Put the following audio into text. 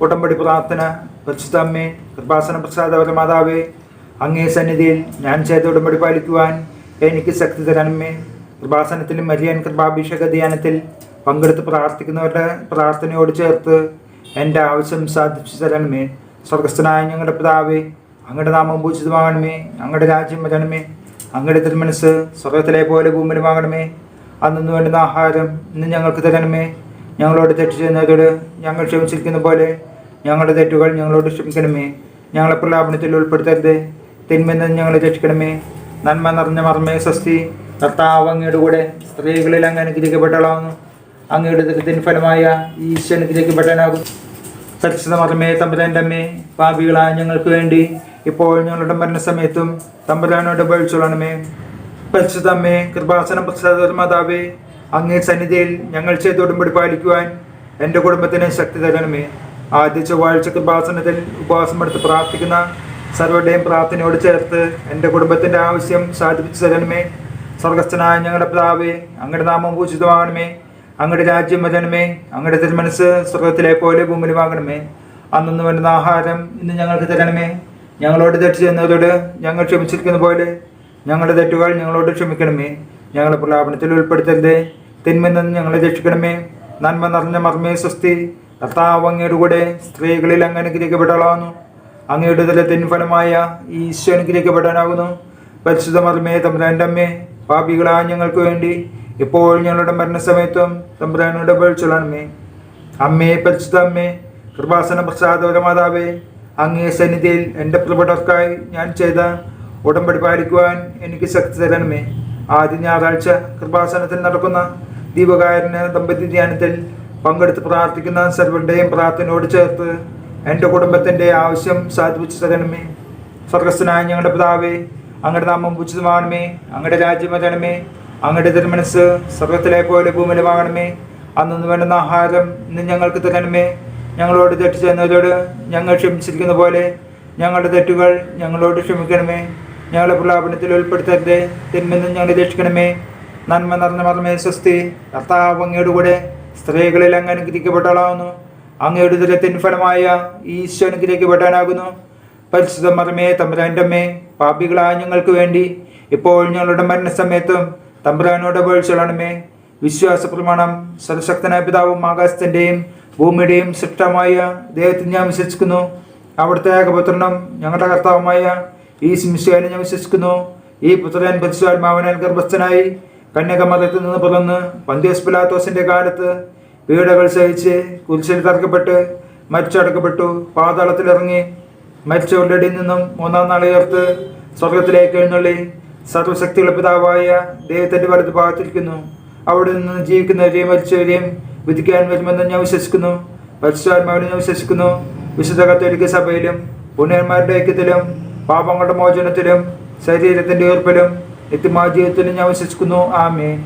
ഉടമ്പടി പ്രാർത്ഥന. പരിശുദ്ധ അമ്മേ, കൃപാസന പ്രസാദപര മാതാവേ, അങ്ങേ സന്നിധിയിൽ ഞാൻ ചെയ്ത ഉടമ്പടി പാലിക്കുവാൻ എനിക്ക് ശക്തി തരണമേ. കൃപാസനത്തിലും മരിയൻ കൃപാഭിഷേക ധ്യാനത്തിൽ പങ്കെടുത്ത് പ്രാർത്ഥിക്കുന്നവരുടെ പ്രാർത്ഥനയോട് ചേർത്ത് എൻ്റെ ആവശ്യം സാധിച്ചു തരണമേ. സ്വർഗസ്ഥനായ ഞങ്ങളുടെ പിതാവേ, അങ്ങയുടെ നാമം പൂജിതമാകണമേ. അങ്ങയുടെ രാജ്യം വരണമേ. അങ്ങയുടെ തിരുമനസ് സ്വർഗത്തിലെ പോലെ ഭൂമിയിലുമാകണമേ. അന്നു വേണ്ടുന്ന ആഹാരം ഇന്ന് ഞങ്ങൾക്ക് തരണമേ. ഞങ്ങളോട് തെറ്റ് ചെയ്യുന്നവരോട് ഞങ്ങൾ ക്ഷമിച്ചിരിക്കുന്ന പോലെ ഞങ്ങളുടെ തെറ്റുകൾ ഞങ്ങളോട് ക്ഷമിക്കണമേ. ഞങ്ങളെ പ്രലാപനത്തിൽ ഉൾപ്പെടുത്തരുത്, തിന്മയിൽ നിന്ന് ഞങ്ങളെ രക്ഷിക്കണമേ. നന്മ നിറഞ്ഞ മർമ്മേ സ്വസ്തി. കർത്താവ് അങ്ങയുടെ കൂടെ സ്ത്രീകളിൽ അങ്ങ് അനുഗ്രഹിക്കപ്പെട്ടവളാകുന്നു. അങ്ങയുടെ ദുരിതത്തിൻ ഫലമായ ഈശോ അനുഗ്രഹിക്കപ്പെട്ടവനാകും. പരിശുദ്ധ മർമ്മേ, തമ്പുരാൻ്റെ അമ്മേ, പാപികളായ ഞങ്ങൾക്ക് വേണ്ടി ഇപ്പോൾ ഞങ്ങളുടെ മരണസമയത്തും തമ്പുരാനോട് അപേക്ഷിച്ചുകൊള്ളണമേ. പരിശുദ്ധ അമ്മേ, കൃപാസനം പ്രസാദ മാതാവേ, അങ്ങേ സന്നിധിയിൽ ഞങ്ങൾ ചെയ്ത ഉടമ്പടി പാലിക്കുവാൻ എൻ്റെ കുടുംബത്തിന് ശക്തി തരണമേ. ആദ്യ ചൊവ്വാഴ്ച കൃപാസനത്തിൽ ഉപവാസമെടുത്ത് പ്രാർത്ഥിക്കുന്ന സർവരുടെയും പ്രാർത്ഥനയോട് ചേർത്ത് എൻ്റെ കുടുംബത്തിൻ്റെ ആവശ്യം സാധിപ്പിച്ചു തരണമേ. സ്വർഗസ്ഥനായ ഞങ്ങളുടെ പിതാവേ, അങ്ങയുടെ നാമം പൂജിതമാകണമേ. അങ്ങയുടെ രാജ്യം വരണമേ. അങ്ങയുടെ തിരുമനസ് സ്വർഗത്തിലെ പോലെ ഭൂമിയിലുമാകണമേ. അന്നു വേണ്ടുന്ന ആഹാരം ഇന്ന് ഞങ്ങൾക്ക് തരണമേ. ഞങ്ങളോട് തെറ്റ് ചെയ്യുന്നവരോട് ഞങ്ങൾ ക്ഷമിച്ചിരിക്കുന്ന പോലെ ഞങ്ങളുടെ തെറ്റുകൾ ഞങ്ങളോട് ക്ഷമിക്കണമേ. ഞങ്ങളെ പ്രലാപനത്തിൽ ഉൾപ്പെടുത്തരുത്, തിന്മയിൽ നിന്ന് ഞങ്ങളെ രക്ഷിക്കണമേ. നന്മ നിറഞ്ഞ മർമ്മേ സ്വസ്തി. കർത്താവ് അങ്ങയുടെ കൂടെ സ്ത്രീകളിൽ അങ്ങ് അനുഗ്രഹിക്കപ്പെട്ടവളാകുന്നു. അങ്ങയുടെ ഉദരത്തിൻ ഫലമായ ഈശോ അനുഗ്രഹിക്കപ്പെടാനാകുന്നു. പരിശുദ്ധ മർമ്മേ, തമ്പുരാൻ്റെ അമ്മേ, പാപികളായ ഞങ്ങൾക്ക് വേണ്ടി ഇപ്പോൾ ഞങ്ങളുടെ മരണസമയത്തും തമ്പുരാനോട് അപേക്ഷിച്ചുകൊള്ളണമേ. അമ്മേ, പരിശുദ്ധ അമ്മേ, കൃപാസന പ്രസാദപര മാതാവേ, അങ്ങേ സന്നിധിയിൽ എൻ്റെ പ്രിയപ്പെട്ടവർക്കായി ഞാൻ ചെയ്ത ഉടമ്പടി പാലിക്കുവാൻ എനിക്ക് ശക്തി തരണമേ. ആദ്യ ഞായറാഴ്ച കൃപാസനത്തിൽ നടക്കുന്ന ദീപകാരുണ്യ ദമ്പതി ധ്യാനത്തിൽ പങ്കെടുത്ത് പ്രാർത്ഥിക്കുന്ന സർവരുടെയും പ്രാർത്ഥനയോട് ചേർത്ത് എൻ്റെ കുടുംബത്തിൻ്റെ ആവശ്യം സാധിപ്പിച്ചു തരണമേ. സ്വർഗസ്ഥനായ ഞങ്ങളുടെ പിതാവേ, അങ്ങയുടെ നാമം പൂജിതമാകണമേ. അങ്ങയുടെ രാജ്യം വരണമേ. അങ്ങയുടെ തിരുമനസ് സ്വർഗത്തിലെ പോലെ ഭൂമിയിലുമാകണമേ. അന്നു വേണ്ടുന്ന ആഹാരം ഇന്ന് ഞങ്ങൾക്ക് തരണമേ. ഞങ്ങളോട് തെറ്റ് ചെയ്യുന്നവരോട് ഞങ്ങൾ ക്ഷമിച്ചിരിക്കുന്ന പോലെ ഞങ്ങളുടെ തെറ്റുകൾ ഞങ്ങളോട് ക്ഷമിക്കണമേ. ഞങ്ങളെ പ്രലാപനത്തിൽ ഉൾപ്പെടുത്തരുത്, തിന്മയിൽ നിന്ന് ഞങ്ങളെ രക്ഷിക്കണമേ. നന്മ നിറഞ്ഞ മർമ്മേ സ്വസ്തി. കർത്താവ് അങ്ങയുടെ കൂടെ സ്ത്രീകളിൽ അങ്ങ് അനുഗ്രഹിക്കപ്പെട്ടവളാകുന്നു. അങ്ങയുടെ ഉദരത്തിൻ ഫലമായ ഈശോ അനുഗ്രഹിക്കപ്പെടാനാകുന്നു. പരിശുദ്ധ മർമ്മേ, തമ്പുരാൻ്റെ അമ്മേ, പാപികളായ ഞങ്ങൾക്ക് വേണ്ടി ഇപ്പോൾ ഞങ്ങളുടെ മരണസമയത്തും തമ്പുരാനോട് അപേക്ഷിച്ചുകൊള്ളണമേ. വിശ്വാസ പ്രമാണം. സർവശക്തനായ പിതാവും ആകാശത്തിൻ്റെയും ഭൂമിയുടെയും സൃഷ്ടമായ ദൈവത്തിൽ ഞാൻ വിശ്വസിക്കുന്നു. അവിടുത്തെ ഏകപുത്രനും ഞങ്ങളുടെ കർത്താവുമായ ഈ മിശിഹായെ ഞാൻ വിശ്വസിക്കുന്നു. ഈ പുത്രൻ പരിശുദ്ധാത്മാവിനാൽ ഗർഭസ്ഥനായി കന്യകമറിയത്തിൽ നിന്ന് പിറന്ന് പന്തിയോസ് പിലാത്തോസിന്റെ കാലത്ത് പീഡകൾ സഹിച്ച് കുരിശിൽ തറക്കപ്പെട്ട് മരിച്ചടക്കപ്പെട്ടു. പാതാളത്തിലിറങ്ങി മരിച്ചവരുടെ ഇടയിൽ നിന്നും മൂന്നാം നാൾ ഉയർത്ത് സ്വർഗത്തിലേക്ക് എഴുന്നള്ളി സർവശക്തിയുള്ള പിതാവായ ദൈവത്തിന്റെ വലതു ഭാഗത്തിരിക്കുന്നു. അവിടെ നിന്ന് ജീവിക്കുന്നവരെയും മരിച്ചവരെയും വിധിക്കാൻ വരുമെന്ന് ഞാൻ വിശ്വസിക്കുന്നു. പരിശുദ്ധാത്മാവിനെ ഞാൻ വിശ്വസിക്കുന്നു. വിശുദ്ധ കത്തോലിക്ക സഭയിലും പുണ്യന്മാരുടെ ഐക്യത്തിലും പാപങ്ങളുടെ മോചനത്തിലും ശരീരത്തിന്റെ ഉയർപ്പിലും നിത്യമായ ജീവിതത്തിലും ഞാൻ വിശ്വസിക്കുന്നു. ആമേൻ.